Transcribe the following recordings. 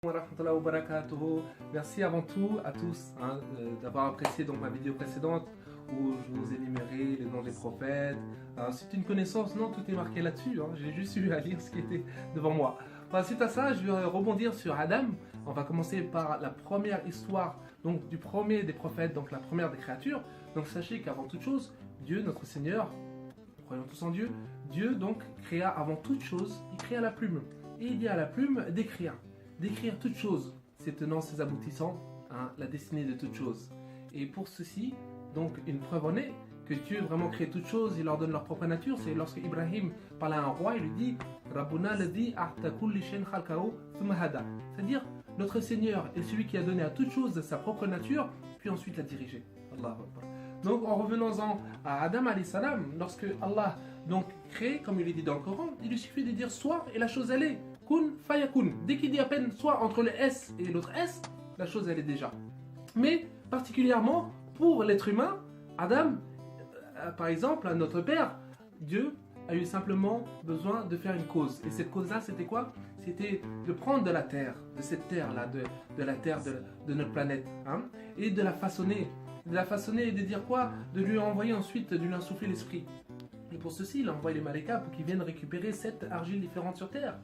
Wa rahmatullahi wa barakatuhu. Merci avant tout à tous d'avoir apprécié donc ma vidéo précédente où je vous énumérais les noms des prophètes. C'est une connaissance, non, tout est marqué là-dessus. J'ai juste eu à lire ce qui était devant moi. Suite à ça, je vais rebondir sur Adam. On va commencer par la première histoire donc du premier des prophètes, donc la première des créatures. Donc sachez qu'avant toute chose, Dieu, notre Seigneur, croyons tous en Dieu, Dieu donc créa avant toute chose, il créa la plume. Et il dit à la plume d'écrire toute chose, ses tenants, ses aboutissants, la destinée de toute chose. Et pour ceci, donc une preuve en est que Dieu vraiment crée toute chose, il leur donne leur propre nature. C'est lorsque Ibrahim parle à un roi, il lui dit Rabbuna ladhi a'ta kulli shay'in khalqahu thumma hada. C'est-à-dire notre Seigneur est celui qui a donné à toute chose sa propre nature, puis ensuite l'a dirigée. Allahu Akbar. Donc en revenons-en à Adam alayhi salam, lorsque Allah donc crée, comme il est dit dans le Coran, il lui suffit de dire soit et la chose elle est. Kun fayakun. Dès qu'il dit à peine soit entre le S et l'autre S, la chose elle est déjà. Mais particulièrement pour l'être humain, Adam, par exemple, notre Père, Dieu, a eu simplement besoin de faire une cause. Et cette cause-là, c'était quoi? C'était de prendre de la terre, de cette terre-là, de la terre de notre planète, et de la façonner. De la façonner et de dire quoi? De lui envoyer ensuite, de lui insouffler l'esprit. Et pour ceci, il a envoyé les Malaïkas pour qu'ils viennent récupérer 7 argiles différentes sur terre.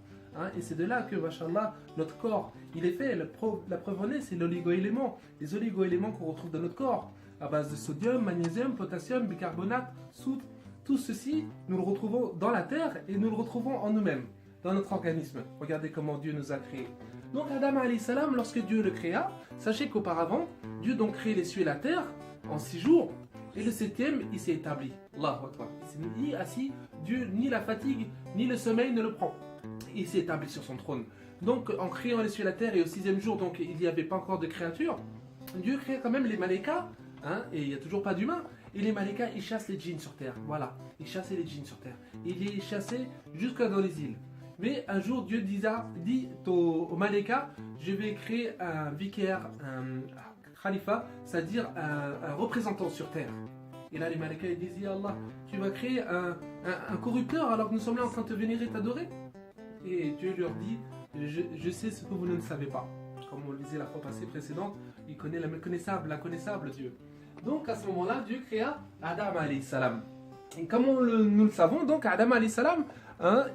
Et c'est de là que, machallah, notre corps, il est fait. La preuve en est, c'est l'oligo-élément. Les oligo-éléments qu'on retrouve dans notre corps, à base de sodium, magnésium, potassium, bicarbonate, soude. Tout ceci, nous le retrouvons dans la terre et nous le retrouvons en nous-mêmes, dans notre organisme. Regardez comment Dieu nous a créés. Donc Adam alayhi salam, lorsque Dieu le créa, sachez qu'auparavant, Dieu donc crée les cieux et la terre en 6 jours. Et le 7e, il s'est établi. Allahu Akbar. Il s'est ni assis, Dieu, ni la fatigue, ni le sommeil ne le prend. Il s'est établi sur son trône. Donc en créant les cieux et la terre, et au 6e jour, donc il n'y avait pas encore de créature, Dieu crée quand même les Malaïkas, et il n'y a toujours pas d'humains. Et les Malaïkas, ils chassent les djinns sur terre. Voilà, ils chassaient les djinns sur terre. Et ils les chassaient jusqu'à dans les îles. Mais un jour, Dieu dit aux Malaïkas, je vais créer un vicaire, un khalifa, c'est-à-dire un représentant sur terre. Et là, les Malaïkas, ils disent, Ya Allah, tu vas créer un corrupteur alors que nous sommes là en train de te vénérer et t'adorer? Et Dieu leur dit, je sais ce que vous ne savez pas. Comme on le disait la fois passée précédente, il connaît la connaissable Dieu. Donc à ce moment-là, Dieu créa Adam alayhi salam. Et comme nous le savons, donc Adam alayhi salam,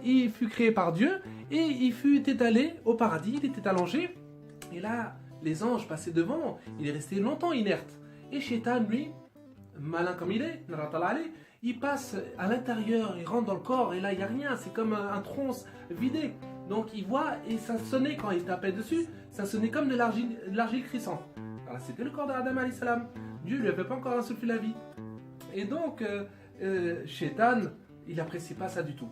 il fut créé par Dieu et il fut étalé au paradis, il était allongé. Et là, les anges passaient devant, il est resté longtemps inerte. Et Shaitan, lui, malin comme il est, il passe à l'intérieur, il rentre dans le corps et là il n'y a rien, c'est comme un tronc vidé. Donc il voit et ça sonnait quand il tapait dessus, ça sonnait comme de l'argile crissante. Alors c'était le corps d'Adam alayhi salam. Dieu lui avait pas encore insufflé la vie. Et donc Shaitan, il n'apprécie pas ça du tout.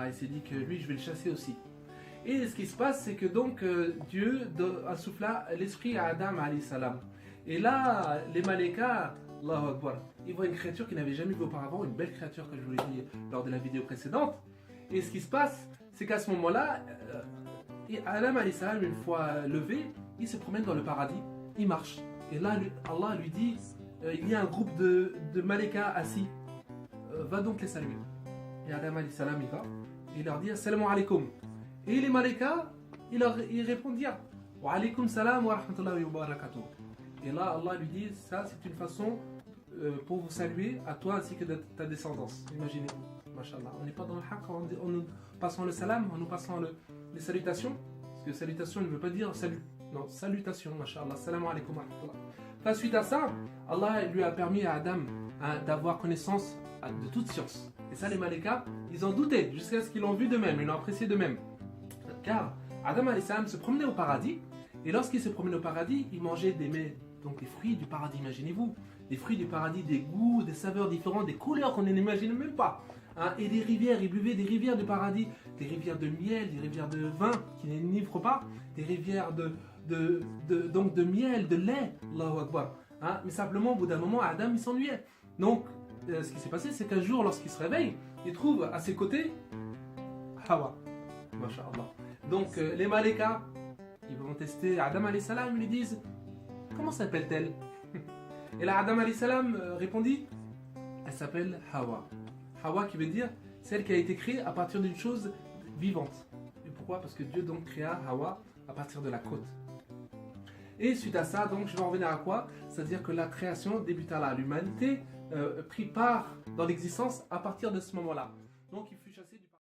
Il s'est dit que lui je vais le chasser aussi. Et ce qui se passe c'est que donc Dieu insuffla l'esprit à Adam alayhi salam. Et là les Malaïkas, Allahu Akbar, ils voient une créature qu'ils n'avaient jamais vue auparavant, une belle créature que je vous l'ai dit lors de la vidéo précédente. Et ce qui se passe, c'est qu'à ce moment-là, Adam alayhi salam, une fois levé, il se promène dans le paradis, il marche. Et là, Allah lui dit, il y a un groupe de Malaïkas assis, va donc les saluer. Et Adam alayhi salam, il va, et il leur dit, Assalamu alaikum. Et les Malaïkas, ils répondirent, Wa alaykum salam wa rahmatullahi wa barakatuh. Et là, Allah lui dit, ça c'est une façon pour vous saluer à toi ainsi que de ta descendance. Imaginez-vous, mashallah. On n'est pas dans le haqq en nous passant le salam, en nous passant les salutations. Parce que salutation ne veut pas dire salut. Non, salutation, mashallah. Salam alaikum wa rahmatullah. Suite à ça, Allah lui a permis à Adam d'avoir connaissance de toute science. Et ça, les Malaïkas, ils en doutaient jusqu'à ce qu'ils l'ont vu d'eux-mêmes, ils l'ont apprécié d'eux-mêmes. Car Adam alayhi salam se promenait au paradis. Et lorsqu'il se promenait au paradis, il mangeait donc des fruits du paradis, imaginez-vous. Des fruits du paradis, des goûts, des saveurs différentes, des couleurs qu'on n'imagine même pas. Et des rivières, il buvait des rivières du paradis, des rivières de miel, des rivières de vin qui n'enivrent pas, des rivières donc de miel, de lait, Allahu Akbar. Mais simplement, au bout d'un moment, Adam, il s'ennuyait. Donc, ce qui s'est passé, c'est qu'un jour, lorsqu'il se réveille, il trouve à ses côtés Hawa. Masha'Allah. Donc, les Malaïkas, ils vont tester Adam alayhi salam, ils lui disent comment s'appelle-t-elle? Et là Adam alayhi salam répondit, elle s'appelle Hawa. Hawa qui veut dire celle qui a été créée à partir d'une chose vivante. Et pourquoi? Parce que Dieu donc créa Hawa à partir de la côte. Et suite à ça, donc, je vais en revenir à quoi? C'est-à-dire que la création débuta là. L'humanité prit part dans l'existence à partir de ce moment-là. Donc, il fut chassé.